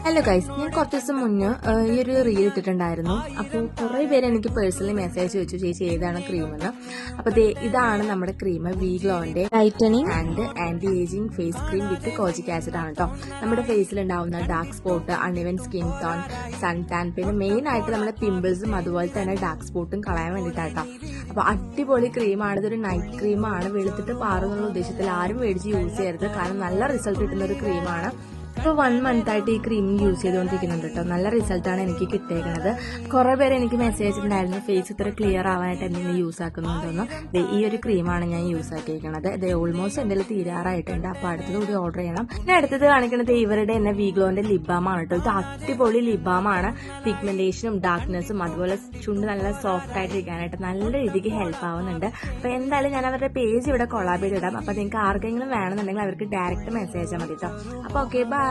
Hello guys, ഞാൻ കുറച്ച് ദിവസം മുന്നേ ഈ ഒരു റീൽ ഇട്ടിട്ടുണ്ടായിരുന്നു. അപ്പോൾ കുറേ പേര് എനിക്ക് പേഴ്സണലി മെസ്സേജ് വെച്ചു, ചേച്ചി ഏതാണ് ക്രീം എന്ന്. അപ്പോൾ ഇതാണ് നമ്മുടെ ക്രീം, വീഗ്ലോന്റെ tightening and anti ageing face cream with kojic acid ആണ് കേട്ടോ. നമ്മുടെ ഫേസിൽ ഉണ്ടാവുന്ന dark spot, uneven skin tone, sun tan, പിന്നെ മെയിൻ ആയിട്ട് നമ്മുടെ പിമ്പിൾസും അതുപോലെ തന്നെ ഡാർക്ക് സ്പോട്ടും കളയാൻ വേണ്ടിയിട്ടാട്ടോ. അപ്പോൾ അടിപൊളി ക്രീമാണ്. ഇതൊരു നൈറ്റ് ക്രീമാണ്. വെളുത്തിട്ട് പാറുന്നുള്ള ഉദ്ദേശത്തിൽ ആരും മേടിച്ച് യൂസ് ചെയ്യരുത്, കാരണം നല്ല റിസൾട്ട് കിട്ടുന്ന ഒരു ക്രീമാണ്. ഇപ്പോൾ 1 month ആയിട്ട് ഈ ക്രീം യൂസ് ചെയ്തുകൊണ്ടിരിക്കുന്നുണ്ട് കേട്ടോ. നല്ല റിസൾട്ടാണ് എനിക്ക് കിട്ടിയേക്കുന്നത്. കുറേ പേര് എനിക്ക് മെസ്സേജ് ഉണ്ടായിരുന്നു, ഫേസ് ഇത്ര ക്ലിയർ ആവാനായിട്ട് എന്തെങ്കിലും യൂസ് ആക്കുന്നുണ്ടോന്ന്. ഈ ഒരു ക്രീമാണ് ഞാൻ യൂസ് ആക്കിയിരിക്കുന്നത്. ഇത് ഓൾമോസ്റ്റ് എൻ്റെ തീരാറായിട്ടുണ്ട്. അപ്പോൾ അടുത്തത് കൂടി ഓർഡർ ചെയ്യണം. പിന്നെ അടുത്തത് കാണിക്കുന്നത് ഇവരുടെ തന്നെ വീഗ്ലോന്റെ ലിബാമാണ് കേട്ടോ. ഇത് അടിപൊളി ലിബാമാണ്. പിഗ്മെന്റേഷനും ഡാർക്ക്നെസ്സും അതുപോലെ ചുണ്ട് നല്ല സോഫ്റ്റ് ആയിട്ട് ഇരിക്കാനായിട്ട് നല്ല രീതിക്ക് ഹെൽപ്പ് ആവുന്നുണ്ട്. അപ്പോൾ എന്തായാലും ഞാൻ അവരുടെ പേജ് ഇവിടെ കൊളാബ് ചെയ്തിടാം. അപ്പോൾ നിങ്ങൾക്ക് ആർക്കെങ്കിലും വേണമെന്നുണ്ടെങ്കിൽ അവർക്ക് ഡയറക്റ്റ് മെസ്സേജ് മതി കേട്ടോ. അപ്പോൾ ഓക്കെ, ബൈ.